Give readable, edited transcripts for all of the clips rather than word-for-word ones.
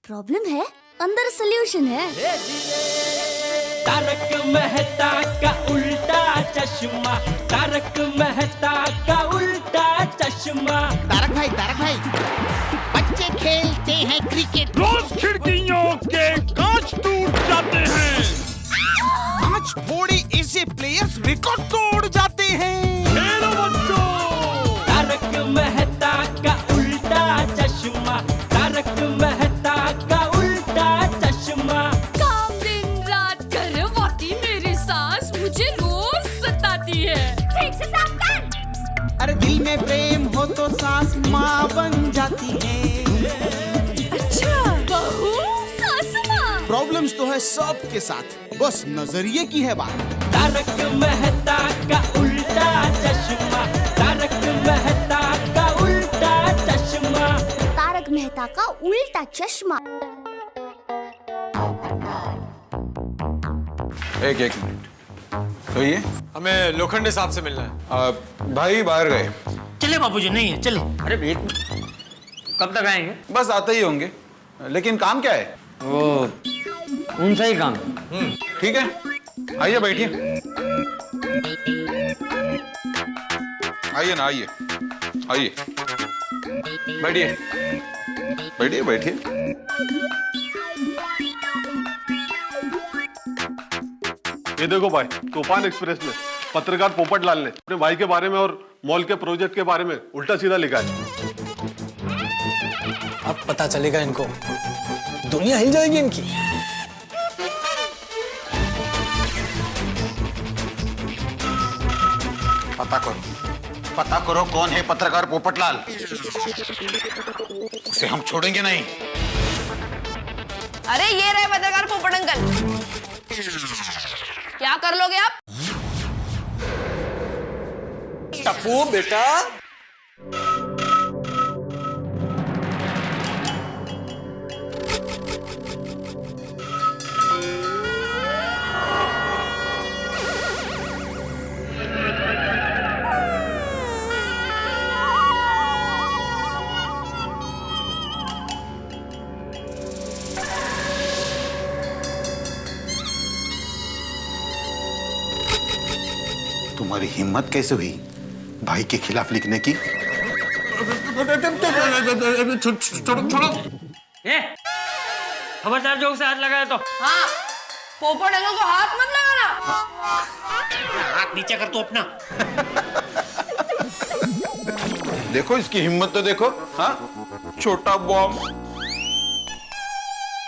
Problem है, अंदर solution है। तारक मेहता का उल्टा चश्मा, तारक मेहता का उल्टा चश्मा। तारक भाई, बच्चे खेलते हैं क्रिकेट, रोज खिड़कियों के कांच टूट जाते हैं, आज थोड़ी ऐसे प्लेयर्स रिकॉर्ड तोड़ जाते हैं। खेलो बच्चों। तारक मेहता का उल्टा चश्मा, तारक मेहता का उल्टा चश्मा। काम दिन रात करवाती मेरी सास मुझे रोज सताती है। ठीक से साफ कर। अरे दिल में प्रेम हो तो सास माँ बन जाती है। अच्छा, बहू सास माँ। प्रॉब्लम्स तो है सबके साथ, बस नजरिए की है बात। तारक मेहता का उल्टा चश्मा, तारक मेहता का उल्टा चश्मा। तारक मेहता का उल्टा चश्मा। एक मिनट। तो ये हमें लोखंडे साहब से मिलना है। भाई बाहर गए, चले बाबूजी, नहीं है चले। अरे वेट, कब तक आएंगे? बस आते ही होंगे। लेकिन काम क्या है? वो उनसा ही काम। ठीक है, आइए बैठिए। आइए ना, आइए आइए, बैठिए बैठिए बैठिए। ये देखो भाई, तूफान एक्सप्रेस में पत्रकार पोपटलाल ने अपने भाई के बारे में और मॉल के प्रोजेक्ट के बारे में उल्टा सीधा लिखा है। अब पता चलेगा इनको, दुनिया हिल जाएगी इनकी। पता करो कौन है पत्रकार पोपटलाल। उसे हम छोड़ेंगे नहीं। अरे ये रहे पत्रकार पोपट अंकल। क्या कर लोगे आप? टप्पू बेटा, तुम्हारी हिम्मत कैसे हुई भाई के खिलाफ लिखने की? छोड़ो। ए, खबरदार जोक से हाथ लगाया तो। हाँ, पोपट अंकल को हाथ मत लगाना। हाथ नीचे कर तू अपना। देखो इसकी हिम्मत तो देखो। हाँ, छोटा बॉम्ब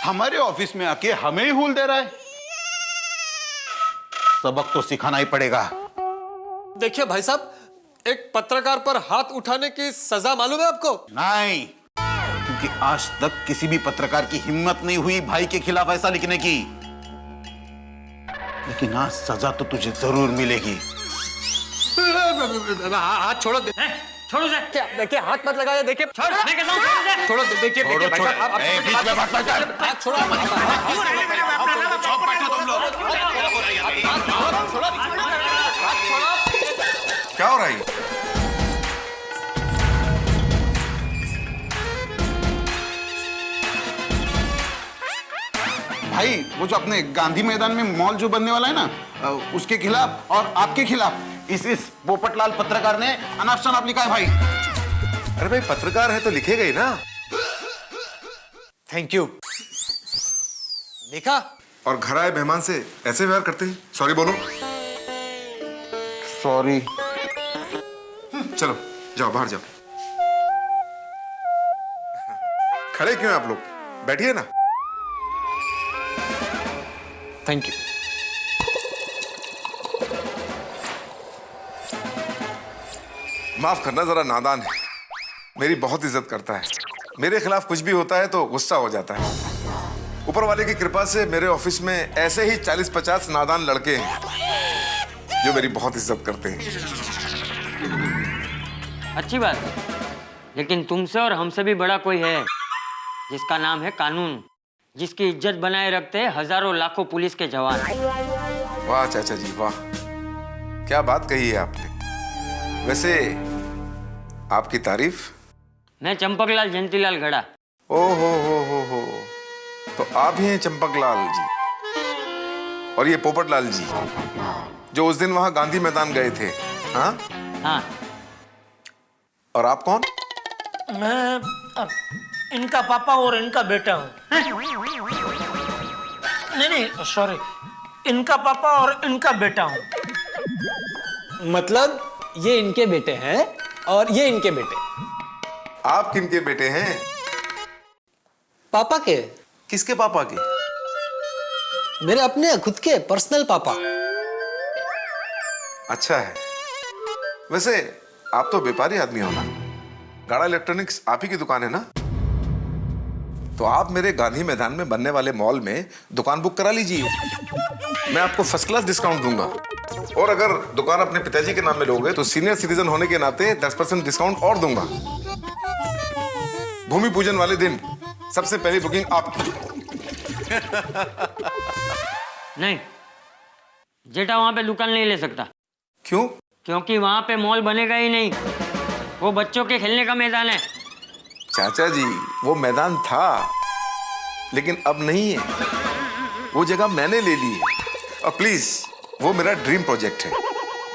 हमारे ऑफिस में आके हमें ही हुल दे रहा है। सबक तो सिखाना ही पड़ेगा। देखिए भाई साहब, एक पत्रकार पर हाथ उठाने की सजा मालूम है आपको? नहीं, क्योंकि आज तक किसी भी पत्रकार की हिम्मत नहीं हुई भाई के खिलाफ ऐसा लिखने की। लेकिन आज सजा तो तुझे जरूर मिलेगी। हाथ छोड़ो। छोड़ो से। क्या देखिए, हाथ मत लगाया। देखिए, छोड़, मैं कहता हूँ छोड़ से। छोड़ो। देखिए छोड़ो, भाई साहब, आप ए, बीच में मत कर। हाथ छोड़ो। क्या हो रहा है? भाई, वो जो अपने गांधी मैदान में मॉल जो बनने वाला है ना, उसके खिलाफ और आपके खिलाफ इस पोपटलाल पत्रकार ने अनाप शनाप लिखा है भाई। अरे भाई, पत्रकार है तो लिखेगा ही ना। Thank you. देखा, और घर आए मेहमान से ऐसे व्यवहार करते हैं। सॉरी बोलो। सॉरी। चलो जाओ, बाहर जाओ। खड़े क्यों हैं आप लोग? बैठिए ना। Thank you. माफ करना, जरा नादान है। मेरी बहुत इज्जत करता है। मेरे खिलाफ कुछ भी होता है तो गुस्सा हो जाता है। ऊपर वाले की कृपा से मेरे ऑफिस में ऐसे ही 40-50 नादान लड़के हैं जो मेरी बहुत इज्जत करते हैं। अच्छी बात है, लेकिन तुमसे और हमसे भी बड़ा कोई है जिसका नाम है कानून, जिसकी इज्जत बनाए रखते हैं हजारों लाखों पुलिस के जवान। वाह चाचा जी, वाह, क्या बात कही है आपने। वैसे आपकी तारीफ। मैं चंपकलाल जयंतीलाल घड़ा। ओ हो, तो आप ही हैं चंपक लाल जी और ये पोपट लाल जी जो उस दिन वहां गांधी मैदान गए थे? हाँ हाँ। और आप कौन? मैं इनका पापा और इनका बेटा हूँ। नहीं सॉरी, इनका पापा और इनका बेटा हूँ। मतलब ये इनके बेटे हैं और ये इनके बेटे। आप किनके बेटे हैं? पापा के। किसके पापा के? मेरे अपने खुद के पर्सनल पापा। अच्छा है। वैसे आप तो व्यापारी आदमी हो ना? गाड़ा इलेक्ट्रॉनिक्स आप ही की दुकान है ना? तो आप मेरे गांधी मैदान में बनने वाले मॉल में दुकान बुक करा लीजिए। मैं आपको फर्स्ट क्लास डिस्काउंट दूंगा। और अगर दुकान अपने पिताजी के नाम में लोगे तो सीनियर सिटीजन होने के नाते 10% डिस्काउंट और दूंगा। भूमि पूजन वाले दिन सबसे पहली बुकिंग आपकी। नहीं, जेठा वहां पे दुकान नहीं ले सकता। क्यों? क्योंकि वहां पे मॉल बनेगा ही नहीं। वो बच्चों के खेलने का मैदान है। चाचा जी, वो मैदान था लेकिन अब नहीं है। वो जगह मैंने ले ली है। और प्लीज, वो मेरा ड्रीम प्रोजेक्ट है।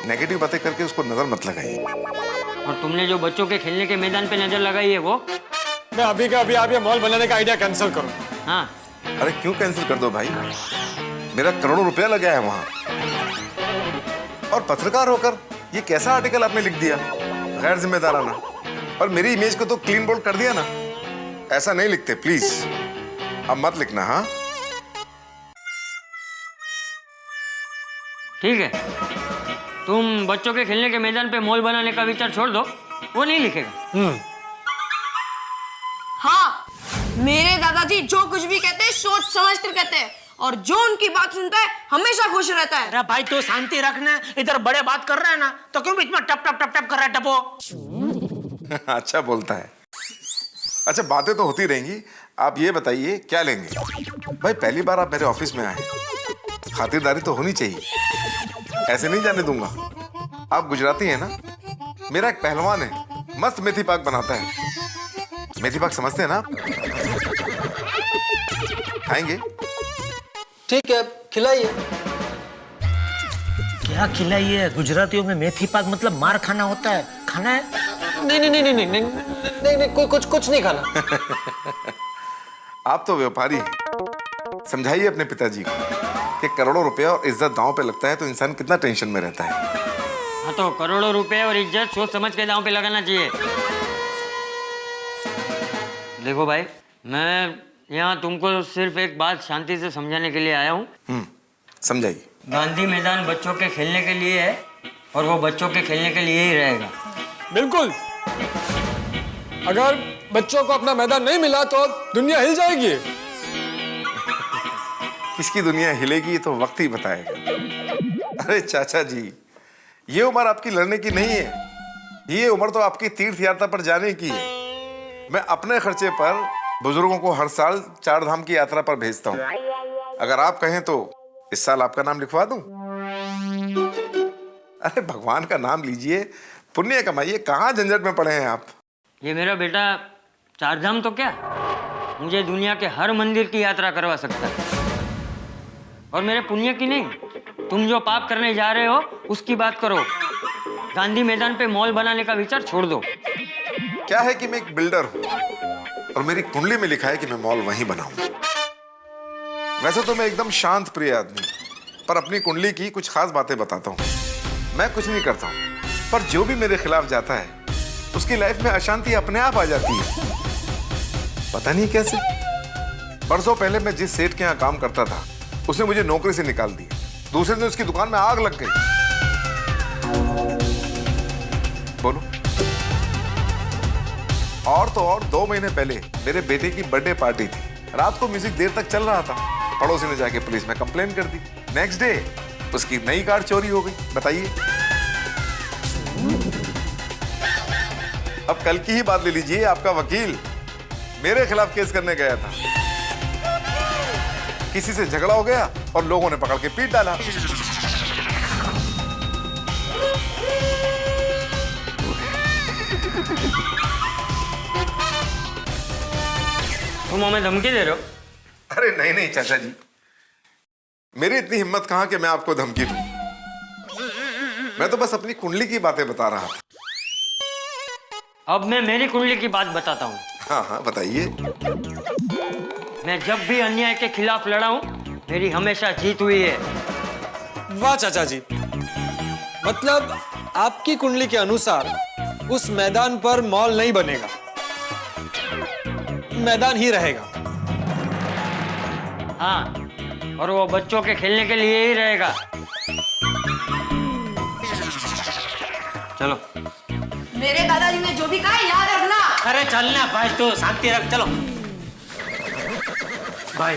नेगेटिव बातें करके उसको नजर मत लगाइए। और तुमने जो बच्चों के खेलने के मैदान पे नजर लगाई है वो? मैं अभी का अभी आप ये मॉल बनाने का आइडिया कैंसिल करो। हाँ। अरे क्यों कैंसिल कर दो भाई? मेरा करोड़ों रुपया लगा है वहां। और पत्रकार होकर ये कैसा आर्टिकल आपने लिख दिया, गैर जिम्मेदाराना। और मेरी इमेज को तो क्लीन बोल्ड कर दिया ना। ऐसा नहीं लिखते, प्लीज अब मत लिखना। हाँ ठीक है, तुम बच्चों के खेलने के मैदान पे मॉल बनाने का विचार छोड़ दो, वो नहीं लिखेगा। हाँ, मेरे दादाजी जो कुछ भी कहते हैं सोच समझ कर कहते हैं, और जो उनकी बात सुनता है हमेशा खुश रहता है। अरे भाई तो शांति रखना, इधर बड़े बात कर रहा है ना, तो क्यों बीच में टप टप टप टप कर रहा है टपो? अच्छा बोलता है। अच्छा, बातें तो होती रहेंगी। आप ये बताइए क्या लेंगे? भाई पहली बार आप मेरे ऑफिस में आए, खातिरदारी तो होनी चाहिए। ऐसे नहीं जाने दूंगा। आप गुजराती हैं ना? मेरा एक पहलवान है, मस्त मेथी पाक बनाता है। मेथी पाक समझते हैं ना? खाएंगे? ठीक है, खिलाइए। क्या खिलाइए? गुजरातियों में मेथी पाक मतलब मार खाना होता है। खाना है? नहीं नहीं नहीं नहीं नहीं नहीं नहीं, कुछ नहीं खाना। आप तो व्यापारी हैं। समझाइए अपने पिताजी को कि करोड़ों रुपया और इज्जत दांव पे लगता है तो इंसान कितना टेंशन में रहता है। हाँ, तो करोड़ों रुपए और इज्जत सोच समझ के दांव पे लगाना चाहिए। देखो भाई, मैं यहाँ तुमको सिर्फ एक बात शांति से समझाने के लिए आया हूँ। समझाइए। गांधी मैदान बच्चों के खेलने के लिए है और वो बच्चों के खेलने के लिए ही रहेगा। बिल्कुल। अगर बच्चों को अपना मैदान नहीं मिला तो दुनिया हिल जाएगी। किसकी दुनिया हिलेगी तो वक्त ही बताएगा। अरे चाचा जी, ये उम्र आपकी लड़ने की नहीं है। ये उम्र तो आपकी तीर्थ यात्रा पर जाने की है। मैं अपने खर्चे पर बुजुर्गों को हर साल 4 धाम की यात्रा पर भेजता हूँ। अगर आप कहें तो इस साल आपका नाम लिखवा दूं? अरे भगवान का नाम लीजिए, पुण्य कमाइए। कहाँ झंझट में पड़े हैं आप? ये मेरा बेटा 4 धाम तो क्या, मुझे दुनिया के हर मंदिर की यात्रा करवा सकता है। और मेरे पुण्य की नहीं, तुम जो पाप करने जा रहे हो उसकी बात करो। गांधी मैदान पे मॉल बनाने का विचार छोड़ दो। क्या है कि मैं एक बिल्डर हूं और मेरी कुंडली में लिखा है कि मैं मॉल वहीं बनाऊंगा। वैसे तो मैं एकदम शांत प्रिय आदमी, पर अपनी कुंडली की कुछ खास बातें बताता हूँ। मैं कुछ नहीं करता हूँ, पर जो भी मेरे खिलाफ जाता है उसकी लाइफ में अशांति अपने आप आ जाती है। पता नहीं कैसे। बरसों पहले मैं जिस सेठ के यहाँ काम करता था उसने मुझे नौकरी से निकाल दिया। दूसरे दिन उसकी दुकान में आग लग गई। बोलो। और तो और 2 महीने पहले मेरे बेटे की बर्थडे पार्टी थी। रात को म्यूजिक देर तक चल रहा था। पड़ोसी ने जाके पुलिस में कंप्लेन कर दी। नेक्स्ट डे उसकी नई कार चोरी हो गई। बताइए। अब कल की ही बात ले लीजिए। आपका वकील मेरे खिलाफ केस करने गया था। किसी से झगड़ा हो गया और लोगों ने पकड़ के पीट डाला। तुम हमें धमकी दे रहे हो? अरे नहीं नहीं चाचा जी, मेरी इतनी हिम्मत कहाँ कि मैं आपको धमकी दूं। मैं तो बस अपनी कुंडली की बातें बता रहा था। अब मैं मेरी कुंडली की बात बताता हूँ। हाँ हाँ बताइए। मैं जब भी अन्याय के खिलाफ लड़ा हूँ, मेरी हमेशा जीत हुई है। वाह चाचा जी, मतलब आपकी कुंडली के अनुसार उस मैदान पर मॉल नहीं बनेगा, मैदान ही रहेगा। हाँ, और वो बच्चों के खेलने के लिए ही रहेगा। चलो। मेरे दादाजी ने जो भी कहा याद रखना। अरे चलना भाई, तो शांति रख, चलो भाई।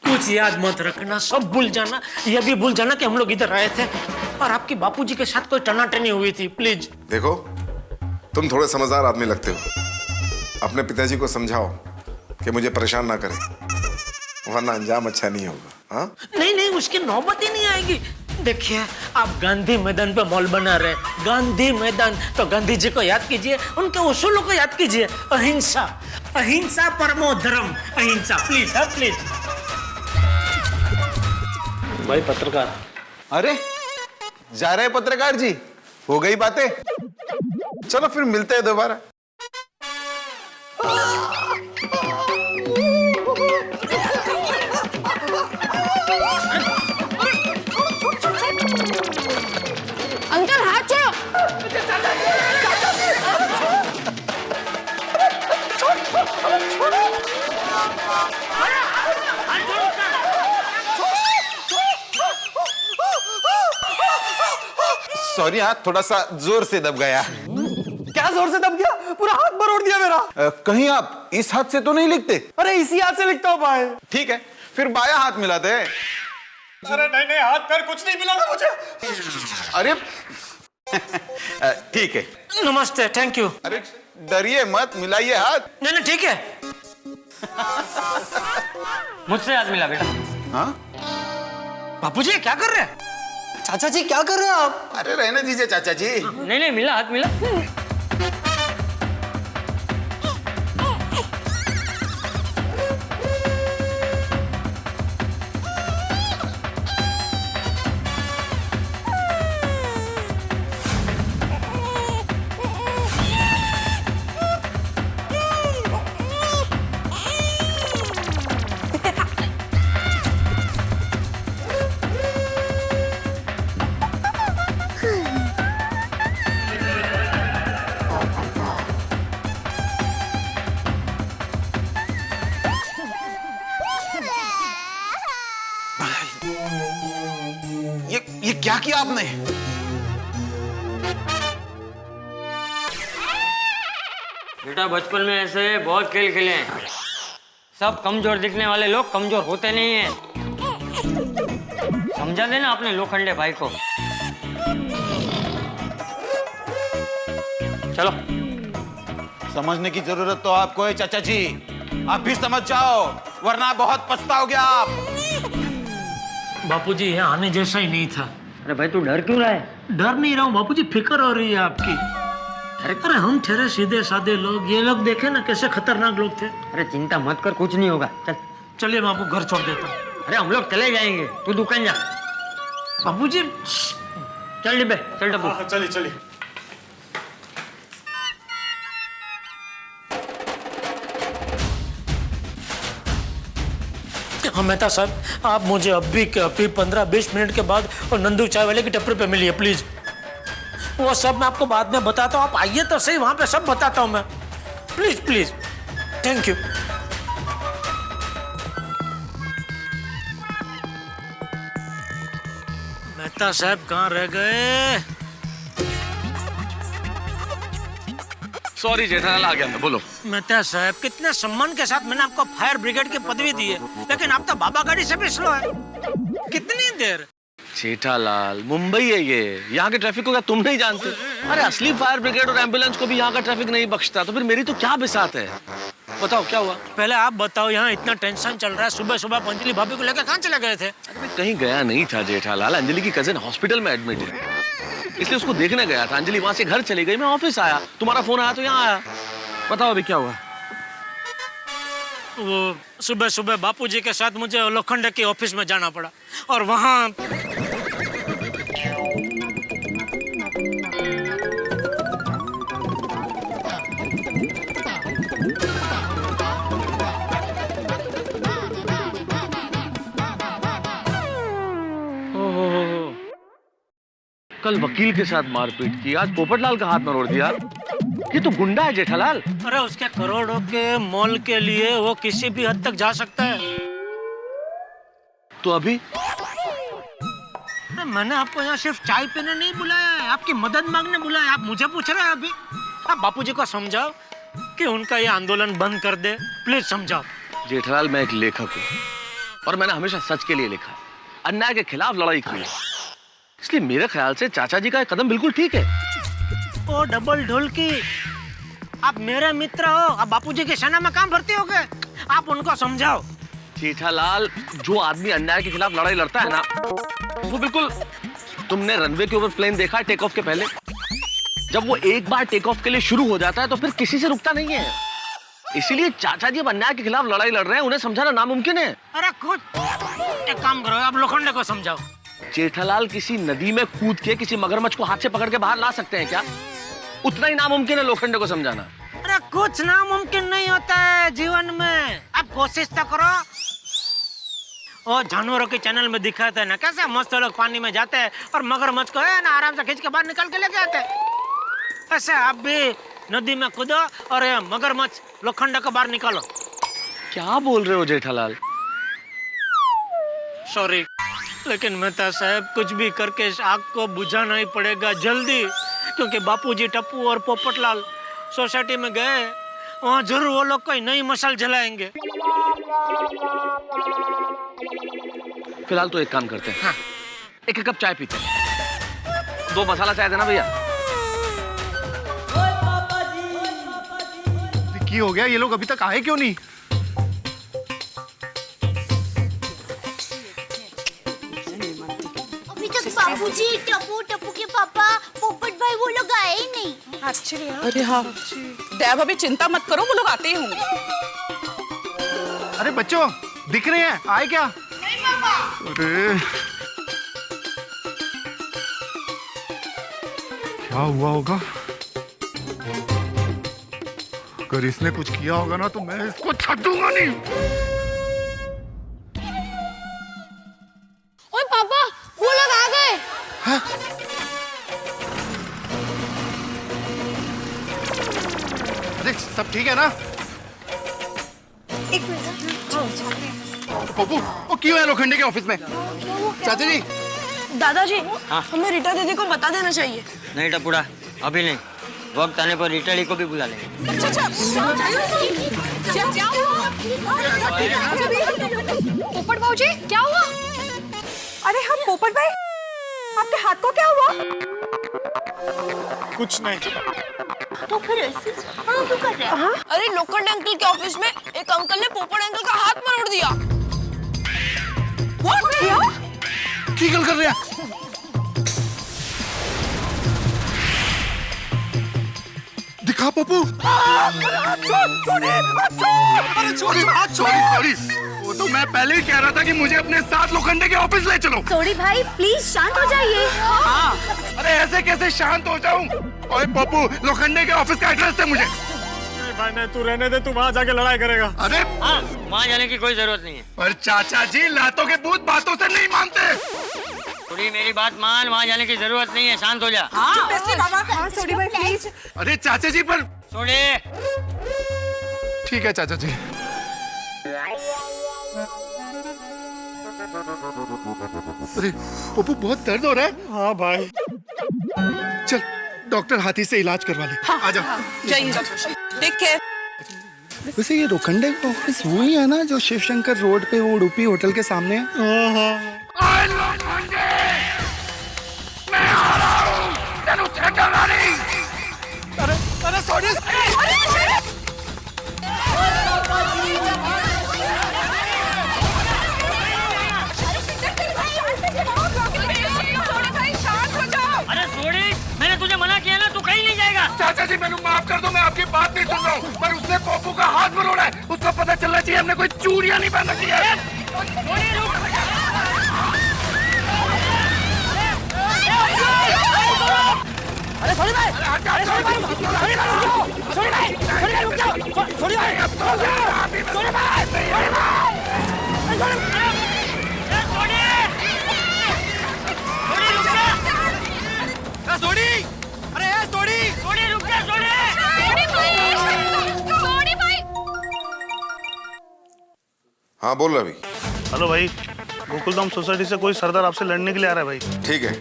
कुछ याद मत रखना, सब भूल जाना। ये भी भूल जाना कि हम लोग इधर आए थे और आपके बापूजी के साथ कोई टनाटनी हुई थी, प्लीज। देखो, तुम थोड़े समझदार आदमी लगते हो। अपने पिताजी को समझाओ कि मुझे परेशान ना करें, वरना अंजाम अच्छा नहीं होगा। हाँ? नहीं नहीं, उसकी नौबत ही नहीं आएगी। देखिए, आप गांधी मैदान पे मॉल बना रहे, गांधी मैदान, तो गांधी जी को याद कीजिए, उनके उसूलों को याद कीजिए। अहिंसा, अहिंसा परमो धर्म, अहिंसा। प्लीज, हाँ प्लीज। भाई पत्रकार। अरे जा रहे पत्रकार जी, हो गई बातें। चलो फिर मिलते हैं दोबारा। अंकल हाथ छोड़ो। सॉरी, हाथ थोड़ा सा जोर से दब गया। क्या जोर से दब गया? पूरा हाथ मरोड़ दिया मेरा। कहीं आप इस हाथ से तो नहीं लिखते? अरे इसी हाथ से लिखता हूँ भाई। ठीक है, फिर बाया हाथ मिलाते हैं। अरे नहीं नहीं, हाथ पैर कुछ नहीं मिला ना मुझे। अरे ठीक है। नमस्ते, थैंक यू। अरे डरिए मत, मिलाइए हाथ। नहीं नहीं, ठीक है। मुझसे हाथ मिला बेटा। हाँ? बापूजी क्या कर रहे हैं? चाचा जी क्या कर रहे हैं आप? अरे रहने दीजिए चाचा जी। नहीं नहीं, मिला, हाथ मिला। ये क्या किया आपने? बेटा बचपन में ऐसे बहुत खेल खेले हैं। सब कमजोर दिखने वाले लोग कमजोर होते नहीं हैं। समझा देना अपने लोखंडे भाई को। चलो। समझने की जरूरत तो आपको है चाचा जी। आप भी समझ जाओ, वरना बहुत पछताओगे आप। बापूजी यहाँ आने जैसा ही नहीं था। अरे भाई तू डर क्यों रहा है? डर नहीं रहा हूँ बापूजी, फिक्र हो रही है आपकी। अरे हम ठहरे सीधे साधे लोग, ये लोग देखे ना कैसे खतरनाक लोग थे। अरे चिंता मत कर, कुछ नहीं होगा। चल चलिए, मैं आपको घर छोड़ देता हूँ। अरे हम लोग चले जाएंगे, तू दुकान जा। बापूजी चल डिब्बे, चल डब्बू। चलिए चलिए। हाँ मेहता साहब, आप मुझे अभी 15-20 मिनट के बाद और नंदू चाय वाले की टपरी पे मिलिए प्लीज। वो सब मैं आपको बाद में बताता हूँ, आप आइए तो सही, वहां पे सब बताता हूँ मैं। Please please, thank you. Mehta साहब कहाँ रह गए? सॉरी जेठालाल, आ गया मैं, बोलो। मेहता साहब, कितने सम्मान के साथ मैंने आपको फायर ब्रिगेड की पदवी दी है, लेकिन आप तो बाबा गाड़ी से भी स्लो है। कितनी देर? जेठालाल, मुंबई है ये, यहाँ के ट्रैफिक को क्या तुम नहीं जानते? अरे असली फायर ब्रिगेड और एम्बुलेंस को भी यहाँ का ट्रैफिक नहीं बख्शता, तो फिर मेरी तो क्या बिसात है? बताओ क्या हुआ? पहले आप बताओ, यहाँ इतना टेंशन चल रहा है, सुबह सुबह अंजलि भाभी को लेकर कहाँ चले गए थे? अरे मैं कहीं गया नहीं था जेठालाल, अंजलि की कजिन हॉस्पिटल में एडमिट है, इसलिए उसको देखने गया था। अंजलि वहां से घर चली गई, मैं ऑफिस आया, तुम्हारा फोन आया तो यहाँ आया। बताओ अभी क्या हुआ? वो सुबह सुबह बापूजी के साथ मुझे लोखंडे के ऑफिस में जाना पड़ा और वहाँ कल वकील के साथ मारपीट की, आज पोपटलाल का हाथ मरोड़ दिया। ये तो गुंडा है जेठालाल। अरे उसके करोड़ों के मोल के लिए वो किसी भी हद तक जा सकता है। तो अभी अरे मैंने आपको यहाँ सिर्फ चाय पीने नहीं बुलाया है, आपकी मदद मांगने बुलाया है। आप मुझे पूछ रहे हैं अभी? आप बापूजी को समझाओ कि उनका ये आंदोलन बंद कर दे, प्लीज समझाओ। जेठालाल, मैं एक लेखक हूँ और मैंने हमेशा सच के लिए लिखा है, अन्याय के खिलाफ लड़ाई की है। इसलिए मेरे ख्याल से चाचा जी का एक कदम बिल्कुल ठीक है। ओ डबल ढोलकी, आप मेरे मित्र हो, आप बापूजी के सेना में काम भर्ती हो गए, आप उनको समझाओ। जेठालाल, जो आदमी अन्याय के खिलाफ लड़ाई लड़ता है ना, वो बिल्कुल, तुमने रनवे के ऊपर प्लेन देखा है टेक ऑफ के पहले? जब वो एक बार टेक ऑफ के लिए शुरू हो जाता है तो फिर किसी से रुकता नहीं है। इसीलिए चाचा जी अब अन्याय के खिलाफ लड़ाई लड़ रहे हैं, उन्हें समझाना नामुमकिन है। अरे खुद एक काम करो, आप लोखंडे को समझाओ। जेठालाल, किसी नदी में कूद के किसी मगरमच्छ को हाथ से पकड़ के बाहर ला सकते हैं क्या? उतना ही नामुमकिन है लोखंडे को समझाना। अरे कुछ नामुमकिन नहीं होता है जीवन में, आप कोशिश तो करो। और जानवरों के चैनल में दिखाते हैं ना कैसे मस्त लोग पानी में जाते हैं और मगरमच्छ को है ना आराम से खींच के बाहर निकाल के लेके आते हैं। ऐसे आप भी नदी में कूदो और मगरमच्छ लोखंडे को बाहर निकालो। क्या बोल रहे हो जेठालाल? सॉरी, लेकिन मेहता साहब कुछ भी करके इस आग को बुझाना ही पड़ेगा जल्दी, क्योंकि बापूजी, टप्पू और पोपटलाल सोसाइटी में गए, वहाँ जरूर वो लोग कोई नई मशाल जलाएंगे। फिलहाल तो एक काम करते हैं, हाँ, एक कप चाय पीते हैं। 2 मसाला चाय देना भैया। की हो गया, ये लोग अभी तक आए क्यों नहीं? अभी तक बाबूजी, टप्पू, टप्पू के पापा, पोपट भाई वो लोग आए ही नहीं। अरे हाँ, देव अभी चिंता मत करो, वो लोग आते ही होंगे। अरे बच्चों, दिख रहे हैं, आए क्या? नहीं पापा। अरे क्या हुआ होगा? अगर इसने कुछ किया होगा ना तो मैं इसको छोड़ूंगा नहीं। ओए पापा, वो लोग आ गए। अरे सब ठीक है ना? एक मिनट। पप्पू, वो क्यों है लोखंडे के ऑफिस में? चाचा जी, दादाजी, हमें रीटा दीदी को बता देना चाहिए। नहीं टपुड़ा, अभी नहीं, वक्त आने पर रीटा को भी बुला लेंगे। पोपट भाऊजी, क्या हुआ? अरे हम पोपट भाई, आपके हाथ को क्या हुआ? कुछ नहीं। तो फिर ऐसे क्यों कर रहे हैं? अरे लोखंडे अंकल के ऑफिस में एक अंकल ने पोपट अंकल का हाथ मरोड़ दिया। What? क्या? की गल कर रहे हैं? दिखा पप्पू। सॉरी, वो तो मैं पहले ही कह रहा था कि मुझे अपने साथ लोखंडे के ऑफिस ले चलो। सॉरी भाई, प्लीज शांत हो जाइए। हाँ। अरे ऐसे कैसे शांत हो जाऊं? ओए पप्पू, लोखंडे के ऑफिस का एड्रेस दे मुझे। भाई नहीं, तू रहने दे, तू वहाँ जाके लड़ाई करेगा। अरे हाँ, वहाँ जाने की कोई जरूरत नहीं है। पर चाचा जी, लातों के भूत बातों से नहीं मानते। थोड़ी मेरी बात मान, वहाँ जाने की जरूरत नहीं है, शांत हो जा। सॉरी भाई प्लीज। अरे चाचा जी पर। छोड़े। ठीक है चाचा जी। अरे पप्पू, बहुत दर्द हो रहा है। हाँ भाई। चल डॉक्टर हाथी से इलाज करवा ले। हाँ, आ जाओ। जाइए, टेक केयर। वैसे ये लोखंडे का ऑफिस वही है ना जो शिव शंकर रोड पे वो उडुपी होटल के सामने है? मैं आ रहा हूँ, तेनू छेड़ना नहीं। अरे सॉरी। अरे सोड़ी, मैंने तुझे मना किया ना, तू कहीं नहीं जाएगा। चाचा जी, मैंने माफ कर दो, मैं आपकी बात नहीं सुन रहा हूँ, पर उसने पप्पू का हाथ मरोड़ा है, उसको पता चलना चाहिए हमने कोई चूड़ियां नहीं पहन रखी है? अरे सोनी भाई, अरे सोनी भाई, सोनी भाई रुक जाओ, सोनी भाई, सोनी भाई रुक जाओ, सोनी भाई, सोनी भाई, सोनी, अरे सोनी, सोनी रुक जा, सोनी, सोनी भाई, सोनी भाई। हाँ बोल रवि। हेलो भाई, गोकुलधाम सोसाइटी से कोई सरदार आपसे लड़ने के लिए आ रहा है भाई। ठीक है,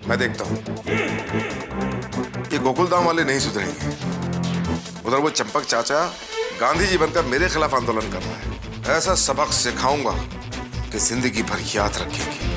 मैं देखता हूँ। ये गोकुलधाम वाले नहीं सुधरेंगे। उधर वो चंपक चाचा गांधी जी बनकर मेरे खिलाफ आंदोलन कर रहा है। ऐसा सबक सिखाऊंगा कि जिंदगी भर याद रखेगी।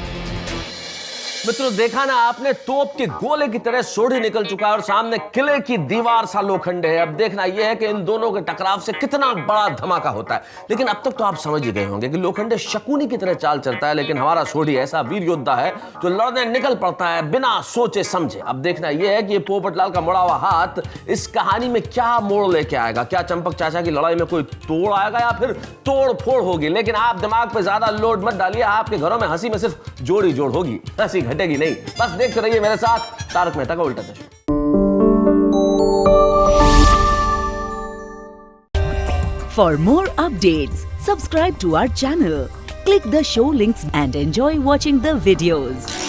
मित्रों, देखा ना आपने, तोप के गोले की तरह सोढ़ी निकल चुका है और सामने किले की दीवार सा लोखंड है। अब देखना यह है कि इन दोनों के टकराव से कितना बड़ा धमाका होता है। लेकिन अब तक तो आप समझ ही गए होंगे कि लोखंडे शकुनी की तरह चाल चलता है, लेकिन हमारा सोढ़ी ऐसा वीर योद्धा है जो लड़ने निकल पड़ता है बिना सोचे समझे। अब देखना यह है कि ये पोपटलाल का मुड़ा हुआ हाथ इस कहानी में क्या मोड़ लेके आएगा। क्या चंपक चाचा की लड़ाई में कोई तोड़ आएगा या फिर तोड़ फोड़ होगी। लेकिन आप दिमाग पे ज्यादा लोड मत डालिए, आपके घरों में हंसी में सिर्फ जोड़ी जोड़ होगी, हंसी घटेगी नहीं। बस देखते रहिए मेरे साथ तारक मेहता का उल्टा चश्मा। For more updates, subscribe to our channel, click the show links and enjoy watching the videos.